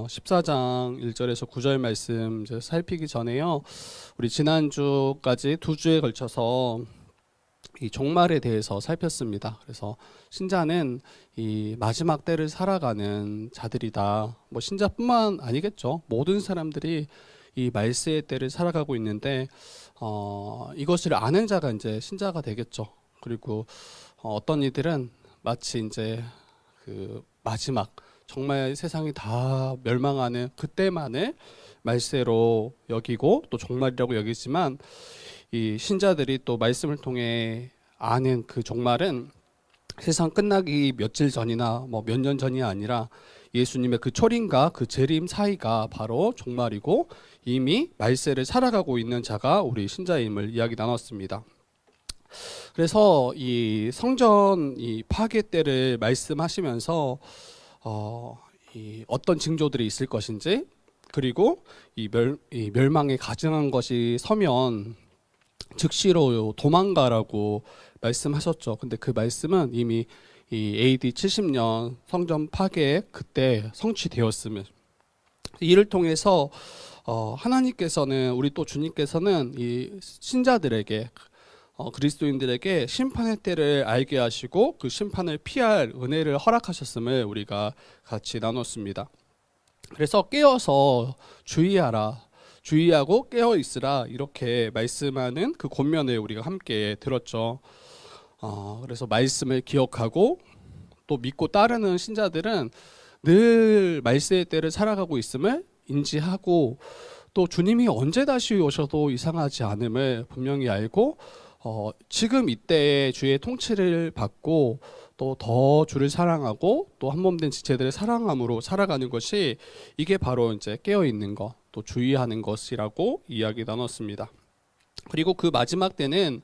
14장 1절에서 9절 말씀 이제 살피기 전에요. 우리 지난주까지 두 주에 걸쳐서 이 종말에 대해서 살폈습니다. 그래서 신자는 이 마지막 때를 살아가는 자들이다. 뭐 신자뿐만 아니겠죠. 모든 사람들이 이 말세의 때를 살아가고 있는데 이것을 아는 자가 이제 신자가 되겠죠. 그리고 어떤 이들은 마치 이제 그 마지막 정말 세상이 다 멸망하는 그때만을 말세로 여기고 또 종말이라고 여기지만 이 신자들이 또 말씀을 통해 아는 그 종말은 세상 끝나기 며칠 전이나 뭐 몇 년 전이 아니라 예수님의 그 초림과 그 재림 사이가 바로 종말이고 이미 말세를 살아가고 있는 자가 우리 신자임을 이야기 나눴습니다. 그래서 이 성전 이 파괴 때를 말씀하시면서 어떤 징조들이 있을 것인지 그리고 이 멸망에 가증한 것이 서면 즉시로 도망가라고 말씀하셨죠. 근데 그 말씀은 이미 이 AD 70년 성전 파괴 그때 성취되었으면 이를 통해서 하나님께서는 우리 또 주님께서는 이 신자들에게 그리스도인들에게 심판의 때를 알게 하시고 그 심판을 피할 은혜를 허락하셨음을 우리가 같이 나눴습니다. 그래서 깨어서 주의하고 깨어 있으라 이렇게 말씀하는 그 권면을 우리가 함께 들었죠. 그래서 말씀을 기억하고 또 믿고 따르는 신자들은 늘 말세의 때를 살아가고 있음을 인지하고 또 주님이 언제 다시 오셔도 이상하지 않음을 분명히 알고 지금 이때의 주의 통치를 받고 또 더 주를 사랑하고 또 한몸된 지체들을 사랑함으로 살아가는 것이 이게 바로 이제 깨어 있는 것, 또 주의하는 것이라고 이야기 나눴습니다. 그리고 그 마지막 때는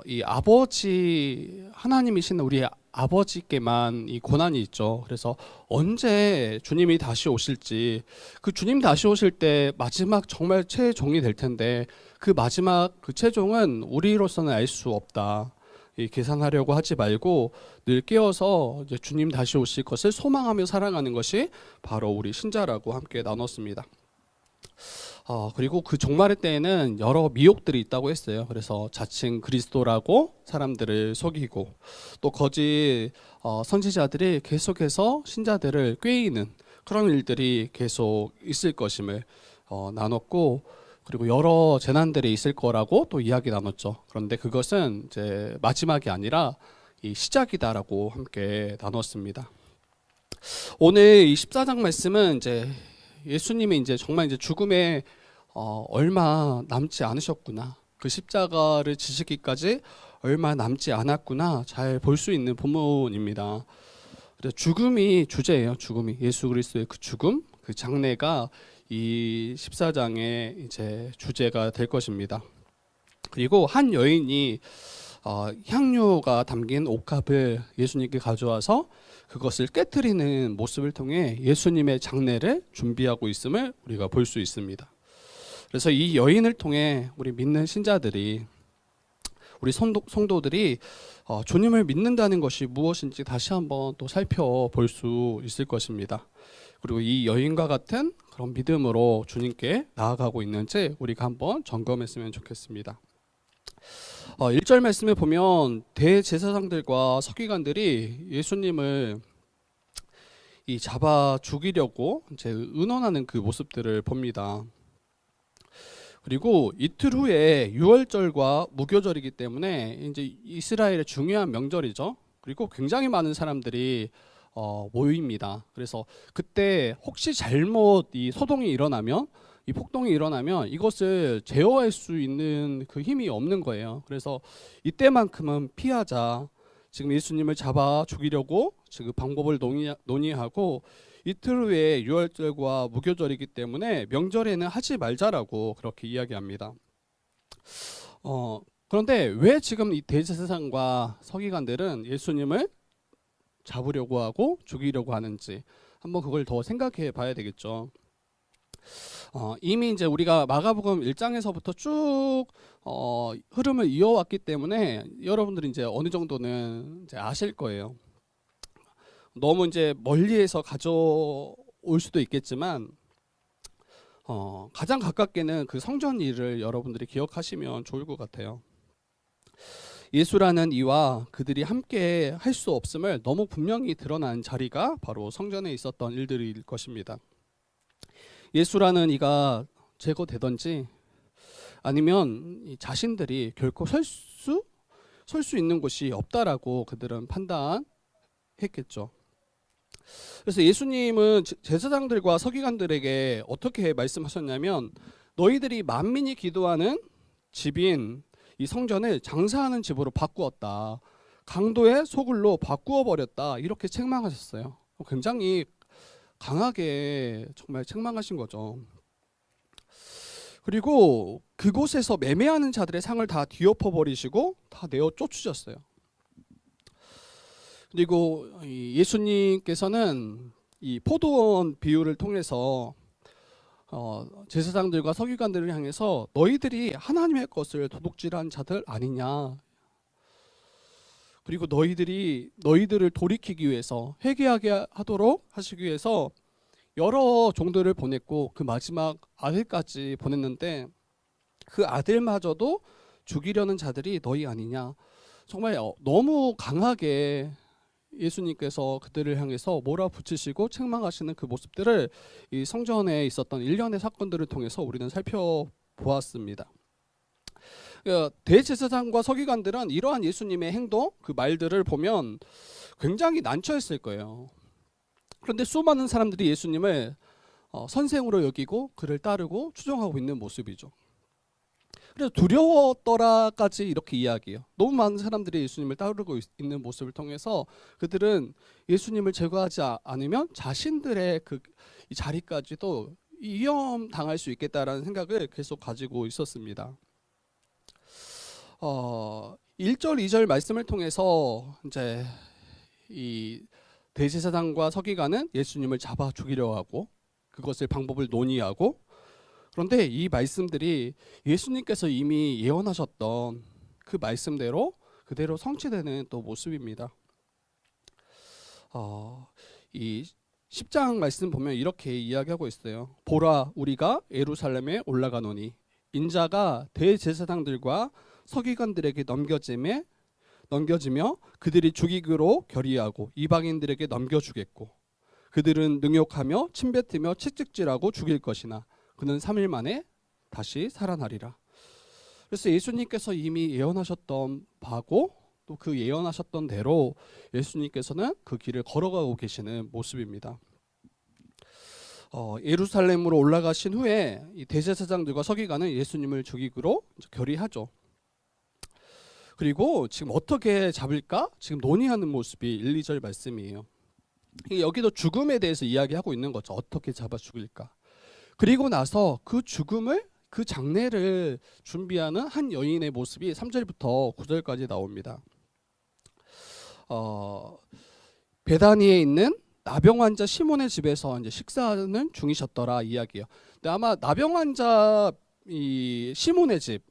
이 아버지 하나님이신 우리 아버지께만 이 고난이 있죠. 그래서 언제 주님이 다시 오실지 그 주님 다시 오실 때 마지막 정말 최종이 될 텐데 그 마지막 그 최종은 우리로서는 알 수 없다. 이 계산하려고 하지 말고 늘 깨어서 이제 주님 다시 오실 것을 소망하며 살아가는 것이 바로 우리 신자라고 함께 나눴습니다. 그리고 그 종말의 때에는 여러 미혹들이 있다고 했어요. 그래서 자칭 그리스도라고 사람들을 속이고 또 거짓 선지자들이 계속해서 신자들을 꾀이는 그런 일들이 계속 있을 것임을 나눴고 그리고 여러 재난들이 있을 거라고 또 이야기 나눴죠. 그런데 그것은 이제 마지막이 아니라 이 시작이다라고 함께 나눴습니다. 오늘 이 14장 말씀은 이제 예수님이 이제 정말 이제 죽음에 얼마 남지 않으셨구나. 그 십자가를 지시기까지 얼마 남지 않았구나. 잘 볼 수 있는 본문입니다. 그래서 죽음이 주제예요. 죽음이 예수 그리스도의 그 죽음, 그 장례가 이 14장의 이제 주제가 될 것입니다. 그리고 한 여인이 향료가 담긴 옥합을 예수님께 가져와서 그것을 깨트리는 모습을 통해 예수님의 장례를 준비하고 있음을 우리가 볼 수 있습니다. 그래서 이 여인을 통해 우리 믿는 신자들이 우리 성도들이 주님을 믿는다는 것이 무엇인지 다시 한번 또 살펴볼 수 있을 것입니다. 그리고 이 여인과 같은 그런 믿음으로 주님께 나아가고 있는지 우리가 한번 점검했으면 좋겠습니다. 1절 말씀에 보면 대제사장들과 서기관들이 예수님을 이 잡아 죽이려고 이제 의논하는 그 모습들을 봅니다. 그리고 이틀 후에 유월절과 무교절이기 때문에 이제 이스라엘의 중요한 명절이죠. 그리고 굉장히 많은 사람들이 모입니다. 그래서 그때 혹시 잘못 이 소동이 일어나면 이 폭동이 일어나면 이것을 제어할 수 있는 그 힘이 없는 거예요. 그래서 이때만큼은 피하자. 지금 예수님을 잡아 죽이려고 지금 방법을 논의하고 이틀 후에 유월절과 무교절이기 때문에 명절에는 하지 말자라고 그렇게 이야기합니다. 그런데 왜 지금 이 대제사장과 서기관들은 예수님을 잡으려고 하고 죽이려고 하는지 한번 그걸 더 생각해 봐야 되겠죠. 이미 이제 우리가 마가복음 1장에서부터 쭉 흐름을 이어왔기 때문에 여러분들이 이제 어느 정도는 이제 아실 거예요. 너무 이제 멀리에서 가져온 올 수도 있겠지만 가장 가깝게는 그 성전 일을 여러분들이 기억하시면 좋을 것 같아요. 예수라는 이와 그들이 함께 할 수 없음을 너무 분명히 드러난 자리가 바로 성전에 있었던 일들일 것입니다. 예수라는 이가 제거되든지 아니면 이 자신들이 결코 설 수 있는 곳이 없다라고 그들은 판단했겠죠. 그래서 예수님은 제사장들과 서기관들에게 어떻게 말씀하셨냐면, 너희들이 만민이 기도하는 집인 이 성전을 장사하는 집으로 바꾸었다. 강도의 소굴로 바꾸어 버렸다. 이렇게 책망하셨어요. 굉장히 강하게 정말 책망하신 거죠. 그리고 그곳에서 매매하는 자들의 상을 다 뒤엎어 버리시고 다 내어 쫓으셨어요. 그리고 예수님께서는 이 포도원 비유를 통해서 제사장들과 서기관들을 향해서 너희들이 하나님의 것을 도둑질한 자들 아니냐, 그리고 너희들을 돌이키기 위해서 회개하게 하도록 하시기 위해서 여러 종들을 보냈고 그 마지막 아들까지 보냈는데 그 아들마저도 죽이려는 자들이 너희 아니냐. 정말 너무 강하게 예수님께서 그들을 향해서 몰아붙이시고 책망하시는 그 모습들을 이 성전에 있었던 일련의 사건들을 통해서 우리는 살펴보았습니다. 대제사장과 서기관들은 이러한 예수님의 행동, 그 말들을 보면 굉장히 난처했을 거예요. 그런데 수많은 사람들이 예수님을 선생으로 여기고 그를 따르고 추종하고 있는 모습이죠. 그래서 두려웠더라까지 이렇게 이야기해요. 너무 많은 사람들이 예수님을 따르고 있는 모습을 통해서 그들은 예수님을 제거하지 않으면 자신들의 이 자리까지도 위험당할 수 있겠다라는 생각을 계속 가지고 있었습니다. 1절, 2절 말씀을 통해서 이제 이 대제사장과 서기관은 예수님을 잡아 죽이려 하고 그것을 방법을 논의하고, 그런데 이 말씀들이 예수님께서 이미 예언하셨던 그 말씀대로 그대로 성취되는 또 모습입니다. 이 10장 말씀 보면 이렇게 이야기하고 있어요. 보라, 우리가 예루살렘에 올라가노니 인자가 대제사장들과 서기관들에게 넘겨지며 그들이 죽이기로 결의하고 이방인들에게 넘겨주겠고 그들은 능욕하며 침뱉으며 채찍질하고 죽일 것이나 그는 3일 만에 다시 살아나리라. 그래서 예수님께서 이미 예언하셨던 바고 또 그 예언하셨던 대로 예수님께서는 그 길을 걸어가고 계시는 모습입니다. 예루살렘으로 올라가신 후에 이 대제사장들과 서기관은 예수님을 죽이기로 결의하죠. 그리고 지금 어떻게 잡을까? 지금 논의하는 모습이 1, 2절 말씀이에요. 여기도 죽음에 대해서 이야기하고 있는 거죠. 어떻게 잡아 죽일까? 그리고 나서 그 죽음을, 그 장례를 준비하는 한 여인의 모습이 3절부터 9절까지 나옵니다. 베다니에 있는 나병 환자 시몬의 집에서 이제 식사하는 중이셨더라 이야기예요. 근데 아마 나병 환자 이 시몬의 집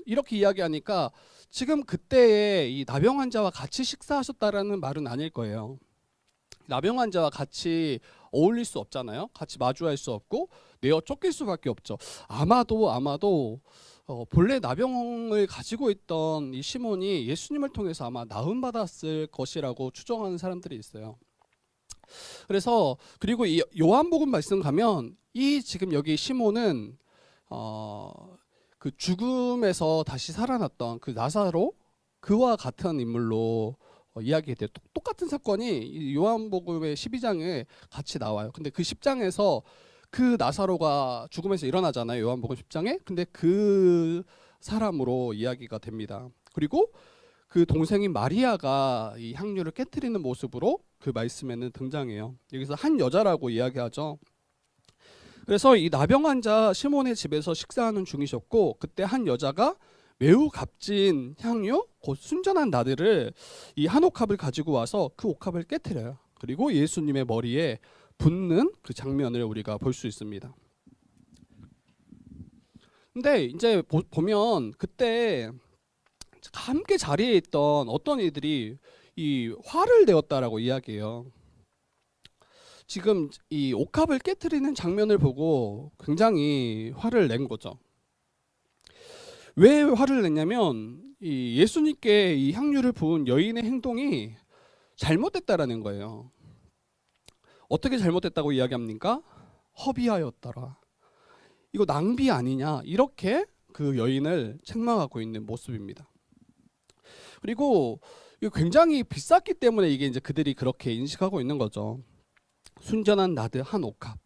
이렇게 이야기하니까 지금 그때에 이 나병 환자와 같이 식사하셨다라는 말은 아닐 거예요. 나병 환자와 같이 어울릴 수 없잖아요. 같이 마주할 수 없고 내어 쫓길 수밖에 없죠. 아마도 본래 나병을 가지고 있던 이 시몬이 예수님을 통해서 아마 나음 받았을 것이라고 추정하는 사람들이 있어요. 그래서 그리고 이 요한복음 말씀 가면 이 지금 여기 시몬은 그 죽음에서 다시 살아났던 그 나사로, 그와 같은 인물로 이야기돼요. 똑같은 사건이 요한복음의 12장에 같이 나와요. 근데 그 10장에서 그 나사로가 죽음에서 일어나잖아요. 요한복음 10장에. 근데 그 사람으로 이야기가 됩니다. 그리고 그 동생인 마리아가 이 향유를 깨트리는 모습으로 그 말씀에는 등장해요. 여기서 한 여자라고 이야기하죠. 그래서 이 나병 환자 시몬의 집에서 식사하는 중이셨고, 그때 한 여자가 매우 값진 향유, 곧 순전한 나들을 이 한 옥합을 가지고 와서 그 옥합을 깨트려요. 그리고 예수님의 머리에 붓는 그 장면을 우리가 볼 수 있습니다. 근데 이제 보면 그때 함께 자리에 있던 어떤 이들이 이 화를 내었다라고 이야기해요. 지금 이 옥합을 깨트리는 장면을 보고 굉장히 화를 낸 거죠. 왜 화를 냈냐면 이 예수님께 이 향유를 부은 여인의 행동이 잘못됐다라는 거예요. 어떻게 잘못됐다고 이야기합니까? 허비하였더라. 이거 낭비 아니냐? 이렇게 그 여인을 책망하고 있는 모습입니다. 그리고 이거 굉장히 비쌌기 때문에 이게 이제 그들이 그렇게 인식하고 있는 거죠. 순전한 나드 한 옥합.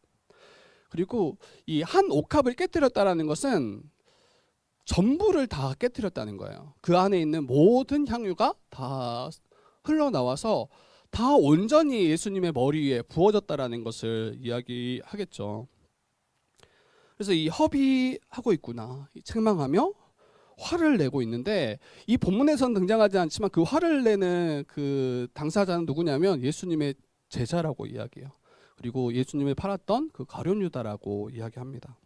그리고 이 한 옥합을 깨뜨렸다라는 것은 전부를 다 깨뜨렸다는 거예요. 그 안에 있는 모든 향유가 다 흘러나와서 다 온전히 예수님의 머리 위에 부어졌다라는 것을 이야기하겠죠. 그래서 이 허비하고 있구나, 책망하며 화를 내고 있는데, 이 본문에서는 등장하지 않지만 그 화를 내는 그 당사자는 누구냐면 예수님의 제자라고 이야기해요. 그리고 예수님을 팔았던 그 가룟 유다라고 이야기합니다.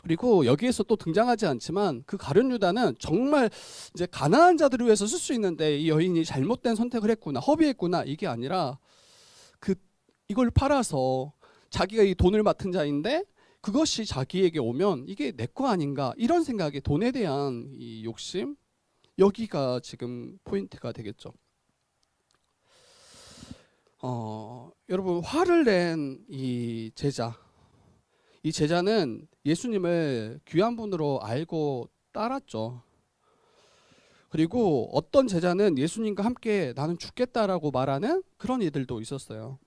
그리고 여기에서 또 등장하지 않지만 그 가룟 유다는 정말 이제 가난한 자들을 위해서 쓸 수 있는데 이 여인이 잘못된 선택을 했구나, 허비했구나, 이게 아니라 이걸 팔아서 자기가 이 돈을 맡은 자인데 그것이 자기에게 오면 이게 내 거 아닌가, 이런 생각에 돈에 대한 이 욕심, 여기가 지금 포인트가 되겠죠. 여러분, 화를 낸 이 제자, 이 제자는 예수님을 귀한 분으로 알고 따랐죠. 그리고 어떤 제자는 예수님과 함께 나는 죽겠다라고 말하는 그런 이들도 있었어요.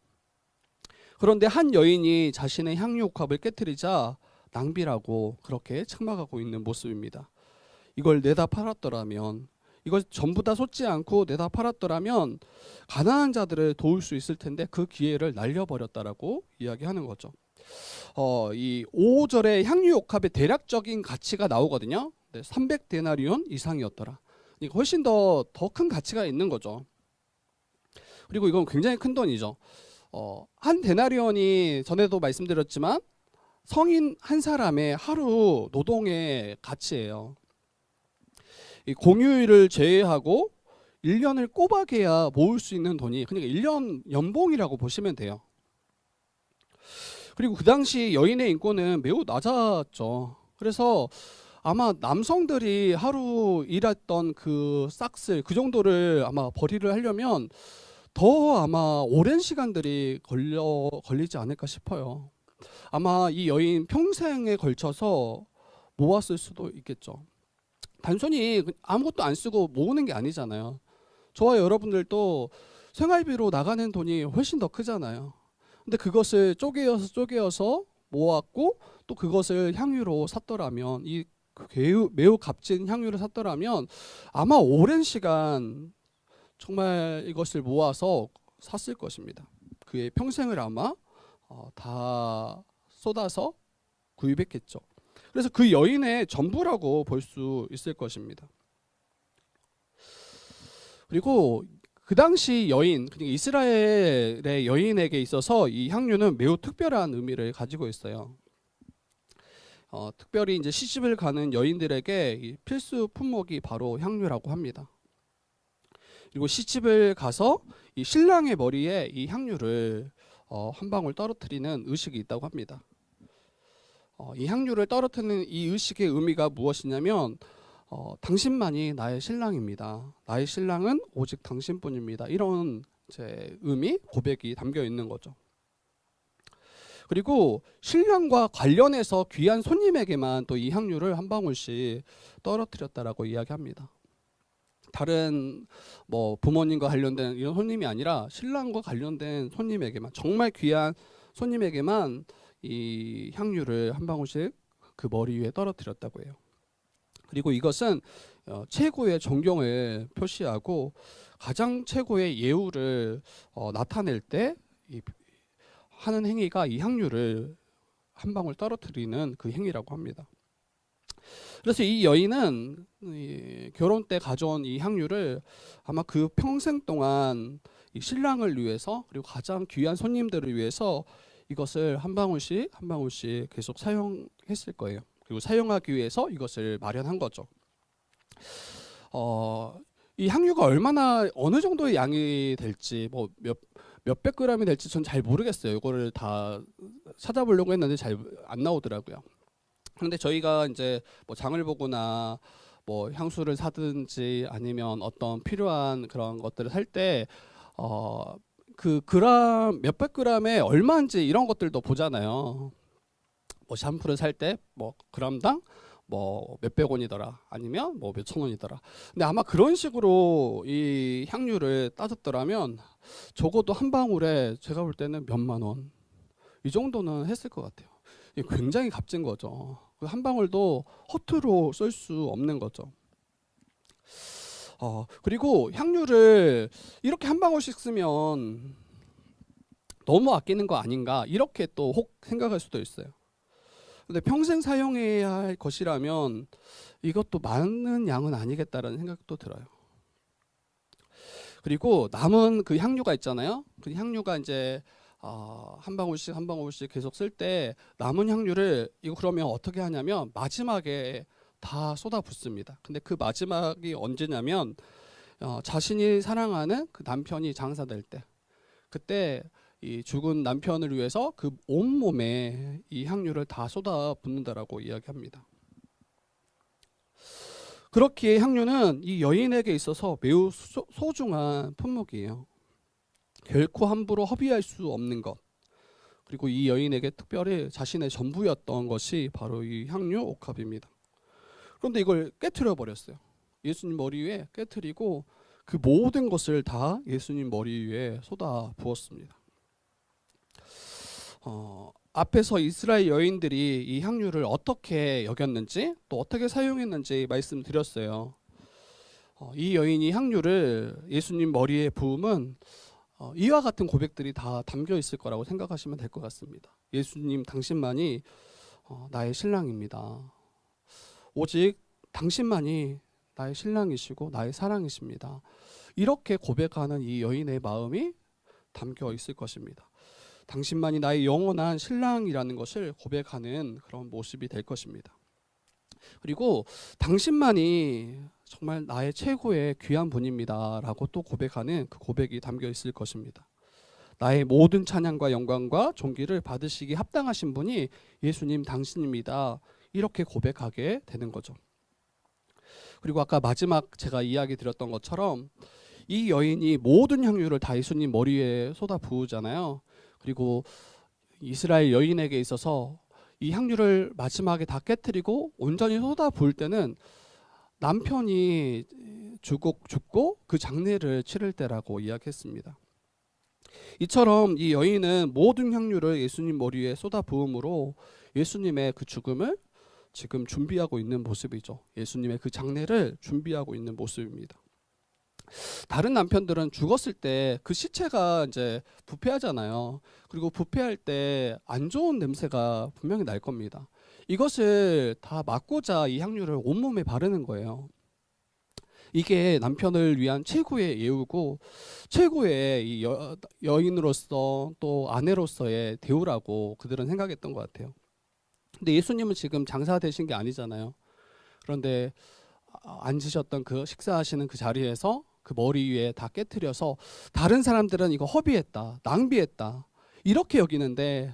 그런데 한 여인이 자신의 향유 옥합을 깨트리자 낭비라고 그렇게 책망하고 있는 모습입니다. 이걸 내다 팔았더라면, 이걸 전부 다 쏟지 않고 내다 팔았더라면 가난한 자들을 도울 수 있을 텐데 그 기회를 날려버렸다라고 이야기하는 거죠. 이 5절의 향유 옥합의 대략적인 가치가 나오거든요. 300데나리온 이상이었더라. 그러니까 훨씬 더 큰 가치가 있는 거죠. 그리고 이건 굉장히 큰 돈이죠. 한 데나리온이 전에도 말씀드렸지만 성인 한 사람의 하루 노동의 가치예요. 이 공휴일을 제외하고 1년을 꼬박해야 모을 수 있는 돈이, 그러니까 1년 연봉이라고 보시면 돼요. 그리고 그 당시 여인의 인권은 매우 낮았죠. 그래서 아마 남성들이 하루 일했던 그 싹쓸, 그 정도를 아마 벌이를 하려면 더 아마 오랜 시간들이 걸리지 않을까 싶어요. 아마 이 여인 평생에 걸쳐서 모았을 수도 있겠죠. 단순히 아무것도 안 쓰고 모으는 게 아니잖아요. 저와 여러분들도 생활비로 나가는 돈이 훨씬 더 크잖아요. 근데 그것을 쪼개어서 모았고 또 그것을 향유로 샀더라면, 이 매우 값진 향유를 샀더라면 아마 오랜 시간 정말 이것을 모아서 샀을 것입니다. 그의 평생을 아마 다 쏟아서 구입했겠죠. 그래서 그 여인의 전부라고 볼 수 있을 것입니다. 그리고 그 당시 여인, 그러니까 이스라엘의 여인에게 있어서 이 향유는 매우 특별한 의미를 가지고 있어요. 특별히 이제 시집을 가는 여인들에게 이 필수 품목이 바로 향유라고 합니다. 그리고 시집을 가서 이 신랑의 머리에 이 향유를 한 방울 떨어뜨리는 의식이 있다고 합니다. 이 향유를 떨어뜨리는 이 의식의 의미가 무엇이냐면 당신만이 나의 신랑입니다. 나의 신랑은 오직 당신뿐입니다. 이런 의미, 고백이 담겨 있는 거죠. 그리고 신랑과 관련해서 귀한 손님에게만 또 이 향유를 한 방울씩 떨어뜨렸다라고 이야기합니다. 다른 부모님과 관련된 이런 손님이 아니라 신랑과 관련된 손님에게만, 정말 귀한 손님에게만 이 향유를 한 방울씩 그 머리 위에 떨어뜨렸다고 해요. 그리고 이것은 최고의 존경을 표시하고 가장 최고의 예우를 나타낼 때 하는 행위가 이 향유를 한 방울 떨어뜨리는 그 행위라고 합니다. 그래서 이 여인은 결혼 때 가져온 이 향유를 아마 그 평생 동안 이 신랑을 위해서, 그리고 가장 귀한 손님들을 위해서 이것을 한 방울씩 한 방울씩 계속 사용했을 거예요. 그리고 사용하기 위해서 이것을 마련한 거죠. 이 향유가 어느 정도의 양이 될지, 몇백 g이 될지 전 잘 모르겠어요. 이거를 다 찾아보려고 했는데 잘 안 나오더라고요. 그런데 저희가 이제 뭐 장을 보거나 뭐 향수를 사든지 아니면 어떤 필요한 그런 것들을 살 때 그 그램 몇백 g에 얼마인지 이런 것들도 보잖아요. 뭐 샴푸를 살 때 뭐 그램당 뭐 몇백 원이더라 아니면 뭐 몇천 원이더라. 근데 아마 그런 식으로 이 향유를 따졌더라면 적어도 한 방울에 제가 볼 때는 몇만 원 이 정도는 했을 것 같아요. 이게 굉장히 값진 거죠. 그 한 방울도 허투루 쓸 수 없는 거죠. 그리고 향유를 이렇게 한 방울씩 쓰면 너무 아끼는 거 아닌가 이렇게 또 혹 생각할 수도 있어요. 근데 평생 사용해야 할 것이라면 이것도 많은 양은 아니겠다라는 생각도 들어요. 그리고 남은 그 향유가 있잖아요. 그 향유가 이제 한 방울씩 한 방울씩 계속 쓸 때 남은 향유를 이거 그러면 어떻게 하냐면 마지막에 다 쏟아 붓습니다. 근데 그 마지막이 언제냐면 자신이 사랑하는 그 남편이 장사될 때, 그때 이 죽은 남편을 위해서 그 온몸에 이 향유를 다 쏟아 붓는다라고 이야기합니다. 그렇기에 향유는 이 여인에게 있어서 매우 소중한 품목이에요. 결코 함부로 허비할 수 없는 것. 그리고 이 여인에게 특별히 자신의 전부였던 것이 바로 이 향유 옥합입니다. 그런데 이걸 깨트려 버렸어요. 예수님 머리 위에 깨트리고 그 모든 것을 다 예수님 머리 위에 쏟아 부었습니다. 앞에서 이스라엘 여인들이 이 향유를 어떻게 여겼는지 또 어떻게 사용했는지 말씀드렸어요. 이 여인이 향유를 예수님 머리에 부음은 이와 같은 고백들이 다 담겨 있을 거라고 생각하시면 될 것 같습니다. 예수님 당신만이 나의 신랑입니다. 오직 당신만이 나의 신랑이시고 나의 사랑이십니다. 이렇게 고백하는 이 여인의 마음이 담겨 있을 것입니다. 당신만이 나의 영원한 신랑이라는 것을 고백하는 그런 모습이 될 것입니다. 그리고 당신만이 정말 나의 최고의 귀한 분입니다 라고 또 고백하는 그 고백이 담겨 있을 것입니다. 나의 모든 찬양과 영광과 존귀를 받으시기 합당하신 분이 예수님 당신입니다. 이렇게 고백하게 되는 거죠. 그리고 아까 마지막 제가 이야기 드렸던 것처럼 이 여인이 모든 향유를 다 예수님 머리에 쏟아 부으잖아요. 그리고 이스라엘 여인에게 있어서 이 향유를 마지막에 다 깨트리고 온전히 쏟아 부을 때는 남편이 죽고 그 장례를 치를 때라고 이야기했습니다. 이처럼 이 여인은 모든 향유를 예수님 머리에 쏟아 부음으로 예수님의 그 죽음을 지금 준비하고 있는 모습이죠. 예수님의 그 장례를 준비하고 있는 모습입니다. 다른 남편들은 죽었을 때 그 시체가 이제 부패하잖아요. 그리고 부패할 때 안 좋은 냄새가 분명히 날 겁니다. 이것을 다 막고자 이 향유를 온몸에 바르는 거예요. 이게 남편을 위한 최고의 예우고 최고의 이 여인으로서 또 아내로서의 대우라고 그들은 생각했던 것 같아요. 근데 예수님은 지금 장사되신 게 아니잖아요. 그런데 앉으셨던 그 식사하시는 그 자리에서 그 머리 위에 다 깨트려서 다른 사람들은 이거 허비했다, 낭비했다 이렇게 여기는데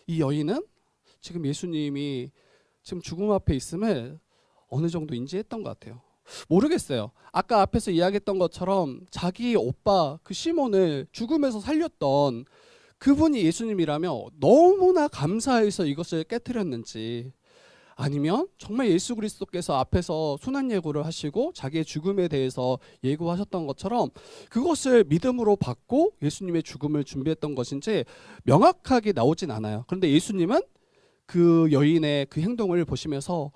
이 여인은 지금 예수님이 지금 죽음 앞에 있음을 어느 정도 인지했던 것 같아요. 모르겠어요. 아까 앞에서 이야기했던 것처럼 자기 오빠 그 시몬을 죽음에서 살렸던 그분이 예수님이라며 너무나 감사해서 이것을 깨트렸는지, 아니면 정말 예수 그리스도께서 앞에서 순환 예고를 하시고 자기의 죽음에 대해서 예고하셨던 것처럼 그것을 믿음으로 받고 예수님의 죽음을 준비했던 것인지 명확하게 나오진 않아요. 그런데 예수님은 그 여인의 그 행동을 보시면서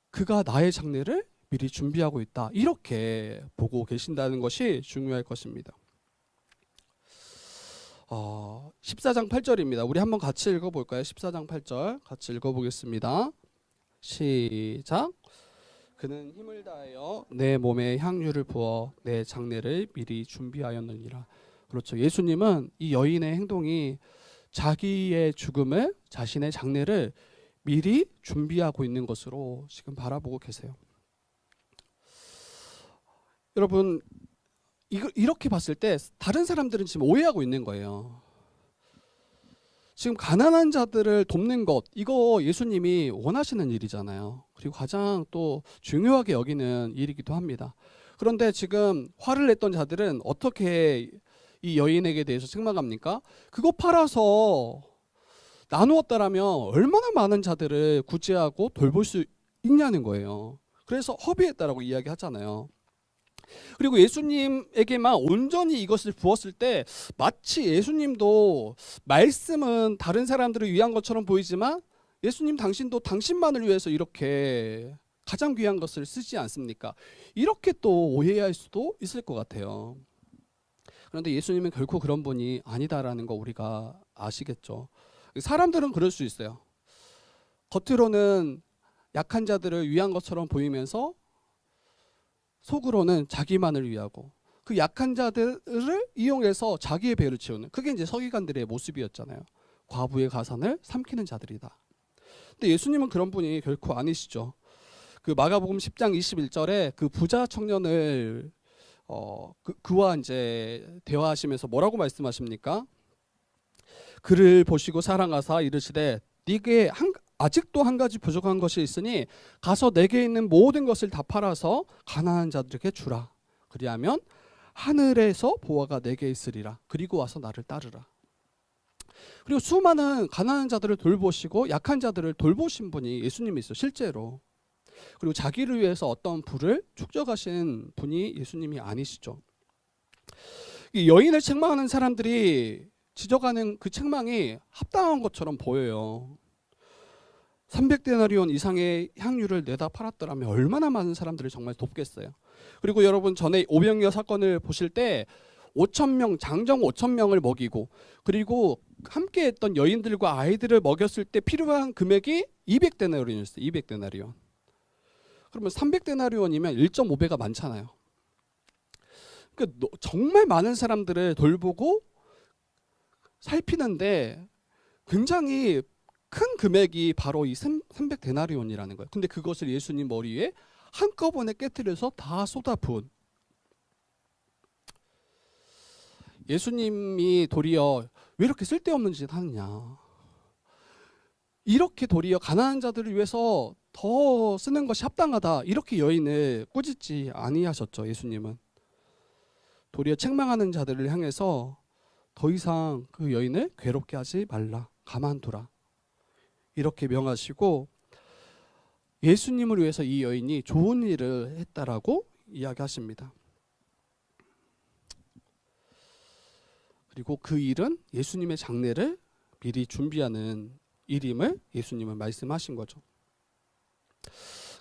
그가 나의 장례를 미리 준비하고 있다 이렇게 보고 계신다는 것이 중요할 것입니다. 14장 8절입니다. 우리 한번 같이 읽어볼까요? 14장 8절 같이 읽어보겠습니다. 시작. 그는 힘을 다하여 내 몸에 향유를 부어 내 장례를 미리 준비하였느니라. 그렇죠. 예수님은 이 여인의 행동이 자기의 죽음을, 자신의 장례를 미리 준비하고 있는 것으로 지금 바라보고 계세요. 여러분, 이렇게 봤을 때 다른 사람들은 지금 오해하고 있는 거예요. 지금 가난한 자들을 돕는 것, 이거 예수님이 원하시는 일이잖아요. 그리고 가장 또 중요하게 여기는 일이기도 합니다. 그런데 지금 화를 냈던 자들은 어떻게 이 여인에게 대해서 책망합니까? 그거 팔아서 나누었다라면 얼마나 많은 자들을 구제하고 돌볼 수 있냐는 거예요. 그래서 허비했다라고 이야기하잖아요. 그리고 예수님에게만 온전히 이것을 부었을 때 마치 예수님도 말씀은 다른 사람들을 위한 것처럼 보이지만 예수님 당신도 당신만을 위해서 이렇게 가장 귀한 것을 쓰지 않습니까? 이렇게 또 오해할 수도 있을 것 같아요. 그런데 예수님은 결코 그런 분이 아니다라는 거 우리가 아시겠죠. 사람들은 그럴 수 있어요. 겉으로는 약한 자들을 위한 것처럼 보이면서 속으로는 자기만을 위하고 그 약한 자들을 이용해서 자기의 배를 채우는, 그게 이제 서기관들의 모습이었잖아요. 과부의 가산을 삼키는 자들이다. 근데 예수님은 그런 분이 결코 아니시죠. 그 마가복음 10장 21절에 그 부자 청년을 그와 이제 대화하시면서 뭐라고 말씀하십니까? 그를 보시고 사랑하사 이르시되 네게 아직도 한 가지 부족한 것이 있으니 가서 내게 있는 모든 것을 다 팔아서 가난한 자들에게 주라. 그리하면 하늘에서 보화가 내게 있으리라. 그리고 와서 나를 따르라. 그리고 수많은 가난한 자들을 돌보시고 약한 자들을 돌보신 분이 예수님이시죠. 실제로. 그리고 자기를 위해서 어떤 부를 축적하신 분이 예수님이 아니시죠. 이 여인을 책망하는 사람들이 지적하는 그 책망이 합당한 것처럼 보여요. 300데나리온 이상의 향유를 내다 팔았더라면 얼마나 많은 사람들을 정말 돕겠어요. 그리고 여러분 전에 오병이어 사건을 보실 때 5,000명, 장정 5,000명을 먹이고 그리고 함께 했던 여인들과 아이들을 먹였을 때 필요한 금액이 200데나리온이었어요. 200데나리온. 그러면 300데나리온이면 1.5배가 많잖아요. 그러니까 정말 많은 사람들을 돌보고 살피는데 굉장히 큰 금액이 바로 이 300데나리온이라는 거예요. 근데 그것을 예수님 머리 위에 한꺼번에 깨트려서 다 쏟아부은, 예수님이 도리어 왜 이렇게 쓸데없는 짓 하느냐, 이렇게 도리어 가난한 자들을 위해서 더 쓰는 것이 합당하다, 이렇게 여인을 꾸짖지 아니하셨죠. 예수님은 도리어 책망하는 자들을 향해서 더 이상 그 여인을 괴롭게 하지 말라, 가만두라, 이렇게 명하시고 예수님을 위해서 이 여인이 좋은 일을 했다라고 이야기하십니다. 그리고 그 일은 예수님의 장례를 미리 준비하는 일임을 예수님은 말씀하신 거죠.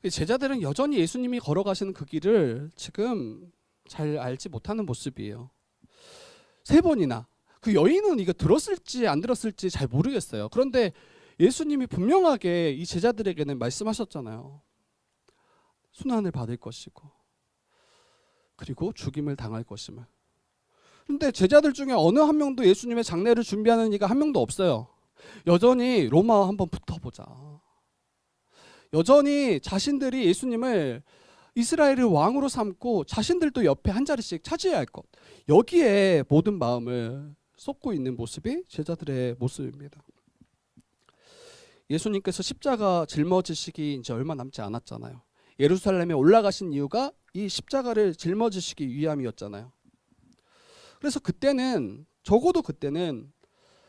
제자들은 여전히 예수님이 걸어가시는 그 길을 지금 잘 알지 못하는 모습이에요. 3번이나 그 여인은 이거 들었을지 안 들었을지 잘 모르겠어요. 그런데 예수님이 분명하게 이 제자들에게는 말씀하셨잖아요. 순환을 받을 것이고 그리고 죽임을 당할 것임을. 그런데 제자들 중에 어느 한 명도 예수님의 장례를 준비하는 이가 한 명도 없어요. 여전히 로마 한번 붙어보자. 여전히 자신들이 예수님을 이스라엘의 왕으로 삼고 자신들도 옆에 한 자리씩 차지해야 할 것, 여기에 모든 마음을 쏟고 있는 모습이 제자들의 모습입니다. 예수님께서 십자가 짊어지시기 이제 얼마 남지 않았잖아요. 예루살렘에 올라가신 이유가 이 십자가를 짊어지시기 위함이었잖아요. 그래서 그때는, 적어도 그때는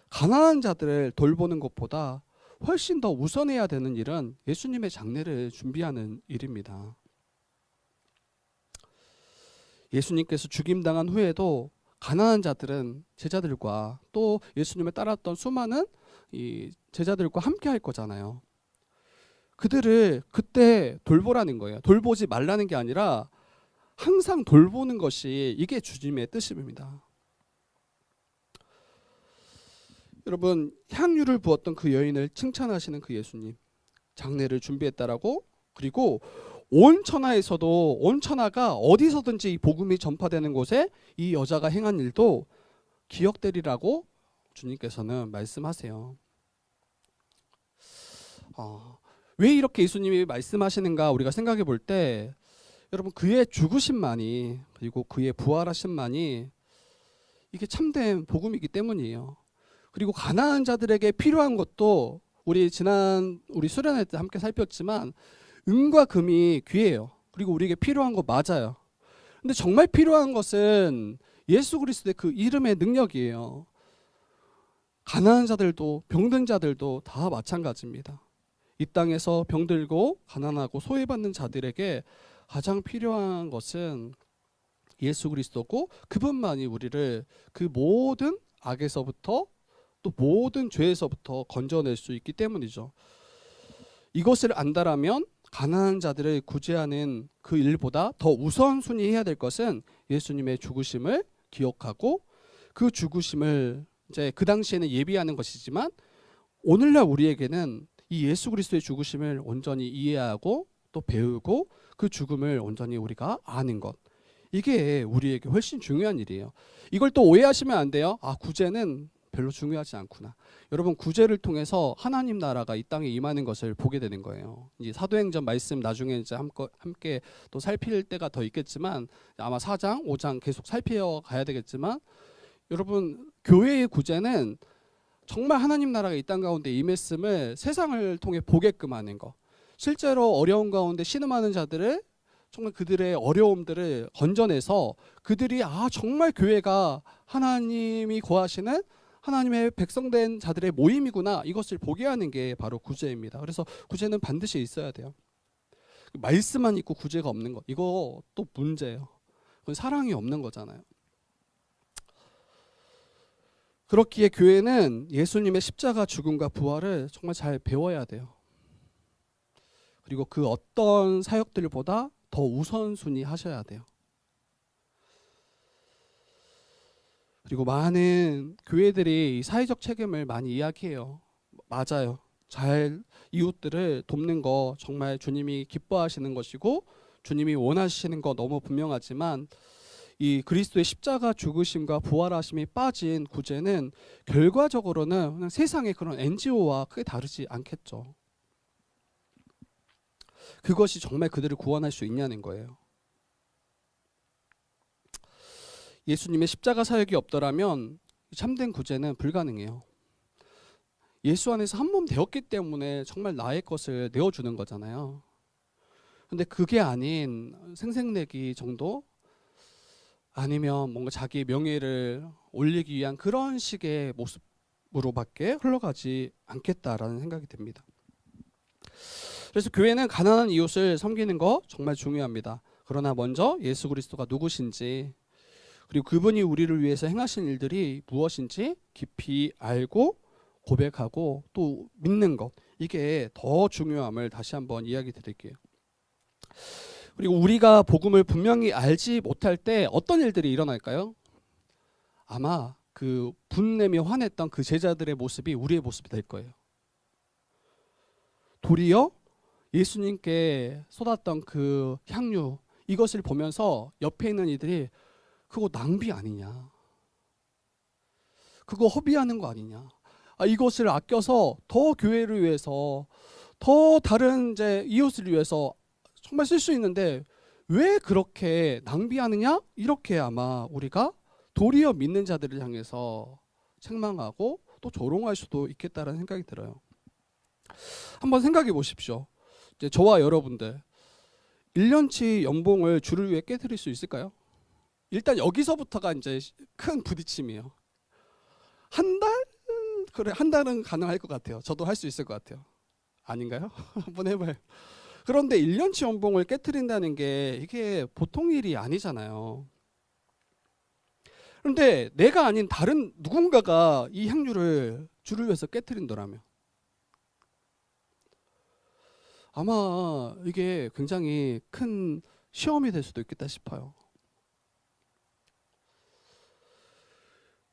가난한 자들을 돌보는 것보다 훨씬 더 우선해야 되는 일은 예수님의 장례를 준비하는 일입니다. 예수님께서 죽임당한 후에도 가난한 자들은 제자들과 또 예수님을 따랐던 수많은 이 제자들과 함께 할 거잖아요. 그들을 그때 돌보라는 거예요. 돌보지 말라는 게 아니라 항상 돌보는 것이 이게 주님의 뜻입니다. 여러분, 향유를 부었던 그 여인을 칭찬하시는 그 예수님, 장례를 준비했다라고, 그리고 온 천하에서도, 온 천하가 어디서든지 이 복음이 전파되는 곳에 이 여자가 행한 일도 기억되리라고 주님께서는 말씀하세요. 왜 이렇게 예수님이 말씀하시는가 우리가 생각해 볼 때 여러분 그의 죽으심만이 그리고 그의 부활하심만이 이게 참된 복음이기 때문이에요. 그리고 가난한 자들에게 필요한 것도 우리 수련회 때 함께 살폈지만 은과 금이 귀해요. 그리고 우리에게 필요한 거 맞아요. 근데 정말 필요한 것은 예수 그리스도의 그 이름의 능력이에요. 가난한 자들도 병든 자들도 다 마찬가지입니다. 이 땅에서 병들고 가난하고 소외받는 자들에게 가장 필요한 것은 예수 그리스도고 그분만이 우리를 그 모든 악에서부터 또 모든 죄에서부터 건져낼 수 있기 때문이죠. 이것을 안다라면 가난한 자들을 구제하는 그 일보다 더 우선순위 해야 될 것은 예수님의 죽으심을 기억하고 그 죽으심을 이제 그 당시에는 예비하는 것이지만 오늘날 우리에게는 이 예수 그리스도의 죽으심을 온전히 이해하고 또 배우고 그 죽음을 온전히 우리가 아는 것, 이게 우리에게 훨씬 중요한 일이에요. 이걸 또 오해하시면 안 돼요. 구제는 별로 중요하지 않구나. 여러분 구제를 통해서 하나님 나라가 이 땅에 임하는 것을 보게 되는 거예요. 이제 사도행전 말씀 나중에 이제 함께 또 살필 때가 더 있겠지만 아마 4장, 5장 계속 살펴 가야 되겠지만 여러분 교회의 구제는 정말 하나님 나라가 이 땅 가운데 임했음을 세상을 통해 보게끔 하는 거. 실제로 어려운 가운데 신음하는 자들을 정말 그들의 어려움들을 건져내서 그들이 정말 교회가 하나님이 거하시는 하나님의 백성된 자들의 모임이구나, 이것을 보게 하는 게 바로 구제입니다. 그래서 구제는 반드시 있어야 돼요. 말씀만 있고 구제가 없는 것, 이거 또 문제예요. 그건 사랑이 없는 거잖아요. 그렇기에 교회는 예수님의 십자가 죽음과 부활을 정말 잘 배워야 돼요. 그리고 그 어떤 사역들보다 더 우선순위 하셔야 돼요. 그리고 많은 교회들이 사회적 책임을 많이 이야기해요. 맞아요. 잘 이웃들을 돕는 거 정말 주님이 기뻐하시는 것이고 주님이 원하시는 거 너무 분명하지만 이 그리스도의 십자가 죽으심과 부활하심이 빠진 구제는 결과적으로는 그냥 세상의 그런 NGO와 크게 다르지 않겠죠. 그것이 정말 그들을 구원할 수 있냐는 거예요. 예수님의 십자가 사역이 없더라면 참된 구제는 불가능해요. 예수 안에서 한 몸 되었기 때문에 정말 나의 것을 내어주는 거잖아요. 근데 그게 아닌 생색내기 정도? 아니면 뭔가 자기의 명예를 올리기 위한 그런 식의 모습으로밖에 흘러가지 않겠다라는 생각이 듭니다. 그래서 교회는 가난한 이웃을 섬기는 거 정말 중요합니다. 그러나 먼저 예수 그리스도가 누구신지 그리고 그분이 우리를 위해서 행하신 일들이 무엇인지 깊이 알고 고백하고 또 믿는 것, 이게 더 중요함을 다시 한번 이야기 드릴게요. 그리고 우리가 복음을 분명히 알지 못할 때 어떤 일들이 일어날까요? 아마 그 분내며 화냈던 그 제자들의 모습이 우리의 모습이 될 거예요. 도리어 예수님께 쏟았던 그 향유, 이것을 보면서 옆에 있는 이들이 그거 낭비 아니냐, 그거 허비하는 거 아니냐, 이것을 아껴서 더 교회를 위해서 더 다른 이제 이웃을 위해서 정말 쓸 수 있는데 왜 그렇게 낭비하느냐, 이렇게 아마 우리가 도리어 믿는 자들을 향해서 책망하고 또 조롱할 수도 있겠다라는 생각이 들어요. 한번 생각해 보십시오. 이제 저와 여러분들 1년치 연봉을 주를 위해 깨뜨릴 수 있을까요? 일단 여기서부터가 이제 큰 부딪힘이에요. 한 달? 그래, 한 달은 가능할 것 같아요. 저도 할 수 있을 것 같아요. 아닌가요? 한번 해봐요. 그런데 1년치 연봉을 깨뜨린다는 게 이게 보통 일이 아니잖아요. 그런데 내가 아닌 다른 누군가가 이 향유를 주를 위해서 깨뜨린다면 아마 이게 굉장히 큰 시험이 될 수도 있겠다 싶어요.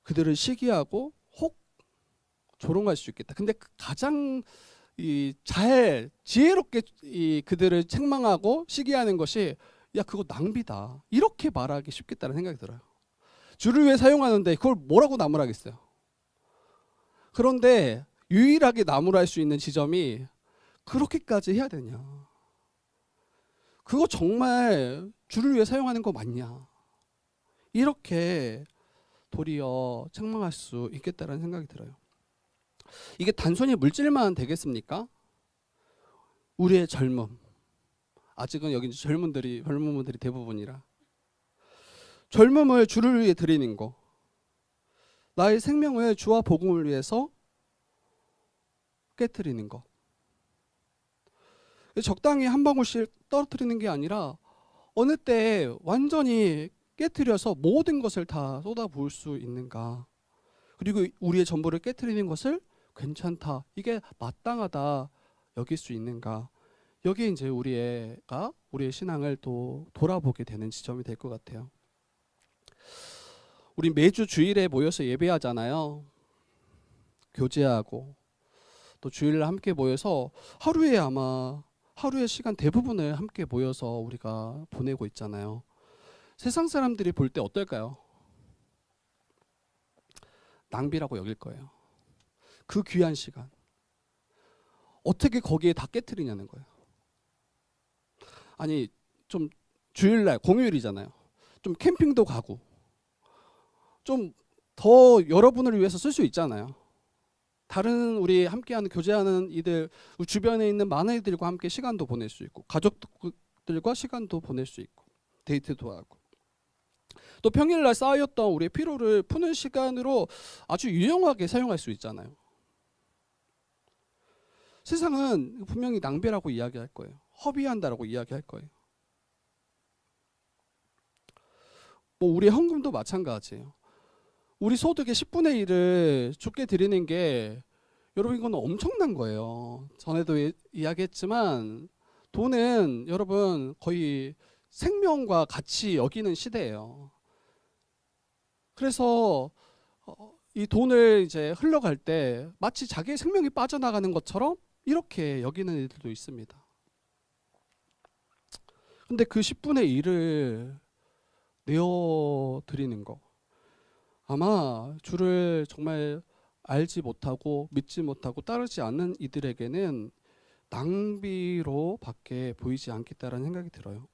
그들을 시기하고 혹 조롱할 수 있겠다. 근데 가장 잘 지혜롭게 그들을 책망하고 시기하는 것이 야, 그거 낭비다, 이렇게 말하기 쉽겠다는 생각이 들어요. 주를 위해 사용하는데 그걸 뭐라고 나무라겠어요. 그런데 유일하게 나무랄 수 있는 지점이 그렇게까지 해야 되냐, 그거 정말 주를 위해 사용하는 거 맞냐? 이렇게 도리어 책망할 수 있겠다라는 생각이 들어요. 이게 단순히 물질만 되겠습니까? 우리의 젊음. 아직은 여기 젊은 분들이 대부분이라. 젊음을 주를 위해 드리는 거. 나의 생명을 주와 복음을 위해서 깨트리는 거. 적당히 한 방울씩 떨어뜨리는 게 아니라 어느 때 완전히 깨트려서 모든 것을 다 쏟아부을 수 있는가. 그리고 우리의 전부를 깨트리는 것을 괜찮다, 이게 마땅하다 여길 수 있는가. 여기에 이제 우리의 신앙을 또 돌아보게 되는 지점이 될 것 같아요. 우리 매주 주일에 모여서 예배하잖아요. 교제하고 또 주일날 함께 모여서 하루의 시간 대부분을 함께 모여서 우리가 보내고 있잖아요. 세상 사람들이 볼 때 어떨까요? 낭비라고 여길 거예요. 그 귀한 시간 어떻게 거기에 다 깨트리냐는 거예요. 아니 좀 주일날 공휴일이잖아요. 좀 캠핑도 가고 좀 더 여러분을 위해서 쓸 수 있잖아요. 다른 우리 함께하는 교제하는 이들, 주변에 있는 많은 이들과 함께 시간도 보낼 수 있고 가족들과 시간도 보낼 수 있고 데이트도 하고 또 평일날 쌓였던 우리의 피로를 푸는 시간으로 아주 유용하게 사용할 수 있잖아요. 세상은 분명히 낭비라고 이야기할 거예요. 허비한다라고 이야기할 거예요. 뭐 우리 헌금도 마찬가지예요. 우리 소득의 10분의 1을 주께 드리는 게 여러분 이건 엄청난 거예요. 전에도 이야기했지만 돈은 여러분 거의 생명과 같이 여기는 시대예요. 그래서 이 돈을 이제 흘러갈 때 마치 자기의 생명이 빠져나가는 것처럼 이렇게 여기는 이들도 있습니다. 근데 그 10분의 1을 내어드리는 거, 아마 주를 정말 알지 못하고 믿지 못하고 따르지 않는 이들에게는 낭비로밖에 보이지 않겠다라는 생각이 들어요.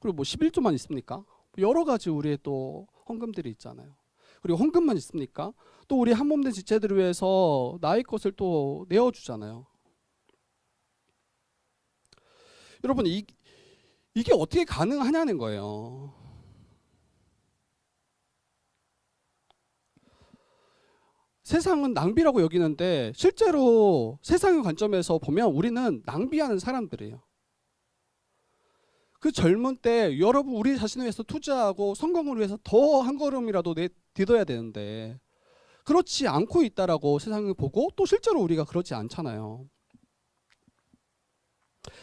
그리고 뭐 11조만 있습니까? 여러 가지 우리의 또 헌금들이 있잖아요. 그리고 헌금만 있습니까? 또 우리 한 몸 된 지체들을 위해서 나의 것을 또 내어주잖아요. 여러분 이게 어떻게 가능하냐는 거예요. 세상은 낭비라고 여기는데 실제로 세상의 관점에서 보면 우리는 낭비하는 사람들이에요. 그 젊은 때 여러분 우리 자신을 위해서 투자하고 성공을 위해서 더 한 걸음이라도 디뎌야 되는데 그렇지 않고 있다라고 세상을 보고 또 실제로 우리가 그렇지 않잖아요.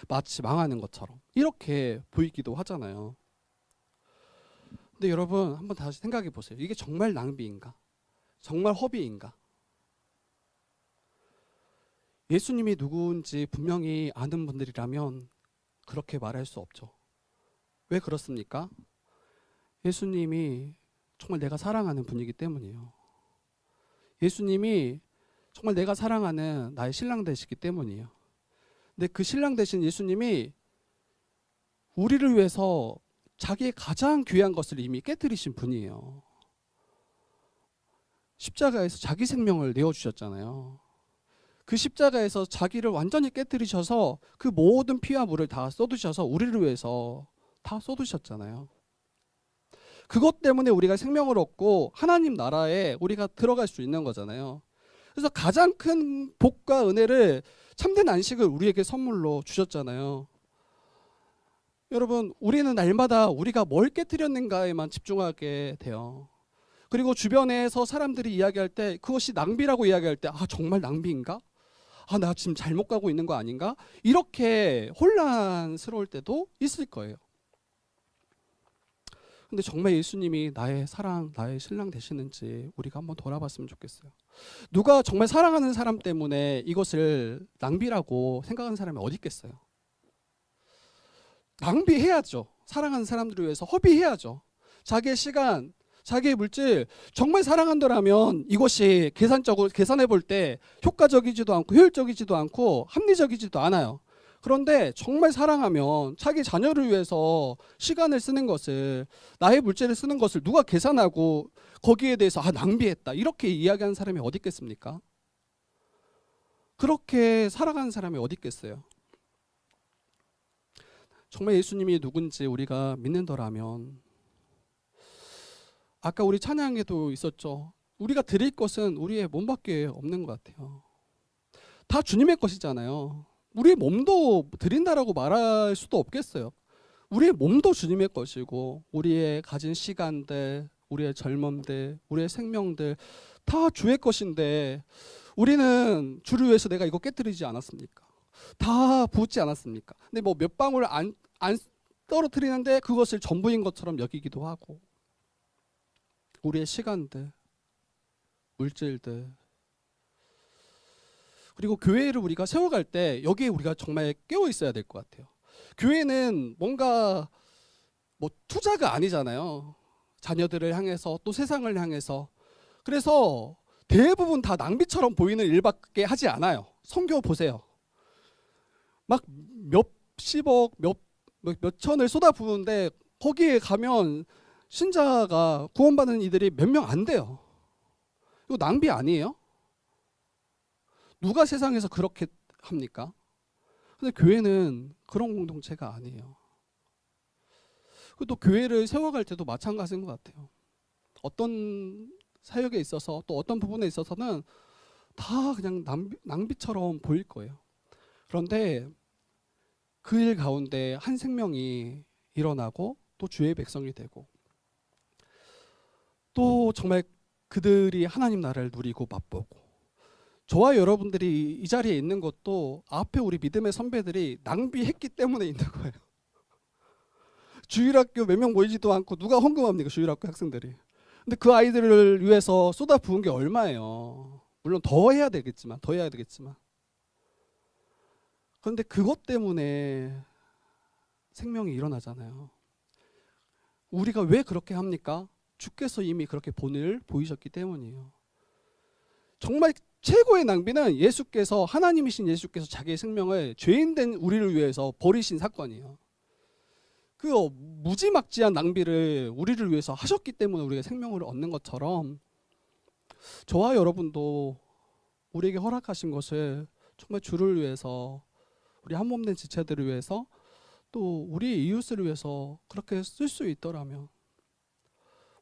마치 망하는 것처럼 이렇게 보이기도 하잖아요. 근데 여러분 한번 다시 생각해 보세요. 이게 정말 낭비인가? 정말 허비인가? 예수님이 누구인지 분명히 아는 분들이라면 그렇게 말할 수 없죠. 왜 그렇습니까? 예수님이 정말 내가 사랑하는 분이기 때문이에요. 예수님이 정말 내가 사랑하는 나의 신랑 되시기 때문이에요. 근데 그 신랑 되신 예수님이 우리를 위해서 자기의 가장 귀한 것을 이미 깨뜨리신 분이에요. 십자가에서 자기 생명을 내어주셨잖아요. 그 십자가에서 자기를 완전히 깨뜨리셔서 그 모든 피와 물을 다 쏟으셔서 우리를 위해서 다 쏟으셨잖아요. 그것 때문에 우리가 생명을 얻고 하나님 나라에 우리가 들어갈 수 있는 거잖아요. 그래서 가장 큰 복과 은혜를 참된 안식을 우리에게 선물로 주셨잖아요. 여러분 우리는 날마다 우리가 뭘 깨뜨렸는가에만 집중하게 돼요. 그리고 주변에서 사람들이 이야기할 때 그것이 낭비라고 이야기할 때 정말 낭비인가? 나 지금 잘못 가고 있는 거 아닌가? 이렇게 혼란스러울 때도 있을 거예요. 근데 정말 예수님이 나의 사랑, 나의 신랑 되시는지 우리가 한번 돌아봤으면 좋겠어요. 누가 정말 사랑하는 사람 때문에 이것을 낭비라고 생각하는 사람이 어디 있겠어요? 낭비해야죠. 사랑하는 사람들을 위해서 허비해야죠. 자기의 시간, 자기의 물질, 정말 사랑한다면 이것이 계산해 볼 때 효과적이지도 않고 효율적이지도 않고 합리적이지도 않아요. 그런데 정말 사랑하면 자기 자녀를 위해서 시간을 쓰는 것을, 나의 물질을 쓰는 것을 누가 계산하고 거기에 대해서 낭비했다 이렇게 이야기하는 사람이 어디 있겠습니까? 그렇게 살아가는 사람이 어디 있겠어요? 정말 예수님이 누군지 우리가 믿는더라면, 아까 우리 찬양에도 있었죠. 우리가 드릴 것은 우리의 몸밖에 없는 것 같아요. 다 주님의 것이잖아요. 우리의 몸도 드린다라고 말할 수도 없겠어요. 우리의 몸도 주님의 것이고, 우리의 가진 시간들, 우리의 젊음들, 우리의 생명들 다 주의 것인데, 우리는 주를 위해서 내가 이거 깨뜨리지 않았습니까? 다 붓지 않았습니까? 근데 뭐 몇 방울 안 떨어뜨리는데 그것을 전부인 것처럼 여기기도 하고, 우리의 시간들, 물질들, 그리고 교회를 우리가 세워갈 때 여기에 우리가 정말 깨어 있어야 될 것 같아요. 교회는 뭔가 뭐 투자가 아니잖아요. 자녀들을 향해서 또 세상을 향해서. 그래서 대부분 다 낭비처럼 보이는 일밖에 하지 않아요. 선교 보세요. 막 몇십억, 몇천을 쏟아부는데 거기에 가면 신자가 구원받는 이들이 몇 명 안 돼요. 이거 낭비 아니에요? 누가 세상에서 그렇게 합니까? 근데 교회는 그런 공동체가 아니에요. 그리고 또 교회를 세워갈 때도 마찬가지인 것 같아요. 어떤 사역에 있어서 또 어떤 부분에 있어서는 다 그냥 낭비처럼 보일 거예요. 그런데 그 일 가운데 한 생명이 일어나고 또 주의 백성이 되고, 또 정말 그들이 하나님 나라를 누리고 맛보고, 저와 여러분들이 이 자리에 있는 것도 앞에 우리 믿음의 선배들이 낭비했기 때문에 있는 거예요. 주일학교 몇 명 모이지도 않고 누가 헌금합니까? 주일학교 학생들이. 근데 그 아이들을 위해서 쏟아 부은 게 얼마예요? 물론 더 해야 되겠지만. 그런데 그것 때문에 생명이 일어나잖아요. 우리가 왜 그렇게 합니까? 주께서 이미 그렇게 본을 보이셨기 때문이에요. 정말 최고의 낭비는 예수께서, 하나님이신 예수께서 자기의 생명을 죄인된 우리를 위해서 버리신 사건이에요. 그 무지막지한 낭비를 우리를 위해서 하셨기 때문에 우리가 생명을 얻는 것처럼, 저와 여러분도 우리에게 허락하신 것을 정말 주를 위해서, 우리 한 몸된 지체들을 위해서, 또 우리 이웃을 위해서 그렇게 쓸 수 있더라면,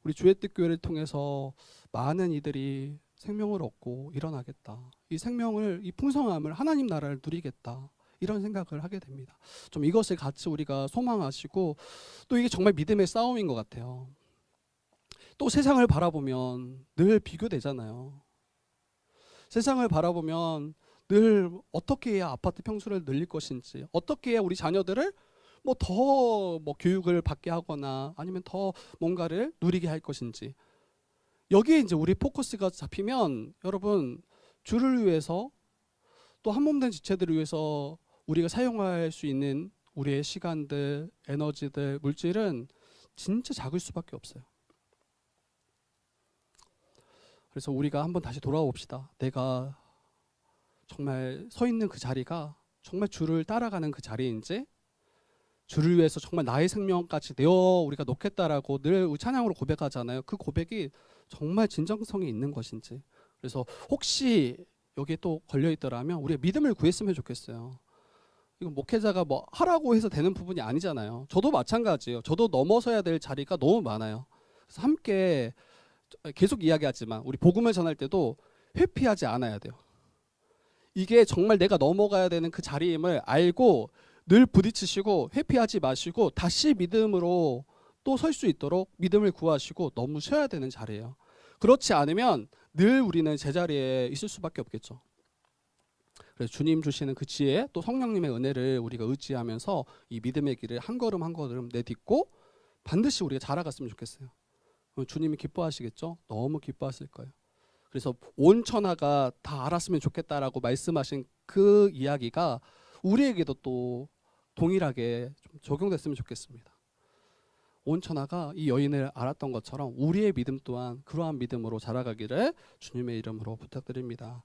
우리 주의 뜻 교회를 통해서 많은 이들이 생명을 얻고 일어나겠다. 이 생명을, 이 풍성함을, 하나님 나라를 누리겠다. 이런 생각을 하게 됩니다. 좀 이것을 같이 우리가 소망하시고, 또 이게 정말 믿음의 싸움인 것 같아요. 또 세상을 바라보면 늘 비교되잖아요. 세상을 바라보면 늘 어떻게 해야 아파트 평수를 늘릴 것인지, 어떻게 해야 우리 자녀들을 더 교육을 받게 하거나 아니면 더 뭔가를 누리게 할 것인지, 여기에 이제 우리 포커스가 잡히면, 여러분, 주를 위해서 또 한 몸된 지체들을 위해서 우리가 사용할 수 있는 우리의 시간들, 에너지들, 물질은 진짜 작을 수밖에 없어요. 그래서 우리가 한번 다시 돌아봅시다. 내가 정말 서 있는 그 자리가 정말 주를 따라가는 그 자리인지, 주를 위해서 정말 나의 생명까지 내어 우리가 놓겠다라고 늘 찬양으로 고백하잖아요. 그 고백이 정말 진정성이 있는 것인지. 그래서 혹시 여기에 또 걸려 있더라면 우리가 믿음을 구했으면 좋겠어요. 이거 목회자가 하라고 해서 되는 부분이 아니잖아요. 저도 마찬가지예요. 저도 넘어서야 될 자리가 너무 많아요. 그래서 함께 계속 이야기하지만 우리 복음을 전할 때도 회피하지 않아야 돼요. 이게 정말 내가 넘어가야 되는 그 자리임을 알고 늘 부딪히시고 회피하지 마시고 다시 믿음으로 또 설 수 있도록 믿음을 구하시고 너무 쉬어야 되는 자리예요. 그렇지 않으면 늘 우리는 제자리에 있을 수밖에 없겠죠. 그래서 주님 주시는 그 지혜, 또 성령님의 은혜를 우리가 의지하면서 이 믿음의 길을 한 걸음 한 걸음 내딛고 반드시 우리가 자라갔으면 좋겠어요. 주님이 기뻐하시겠죠? 너무 기뻐하실 거예요. 그래서 온 천하가 다 알았으면 좋겠다라고 말씀하신 그 이야기가 우리에게도 또 동일하게 좀 적용됐으면 좋겠습니다. 온 천하가 이 여인을 알았던 것처럼 우리의 믿음 또한 그러한 믿음으로 자라가기를 주님의 이름으로 부탁드립니다.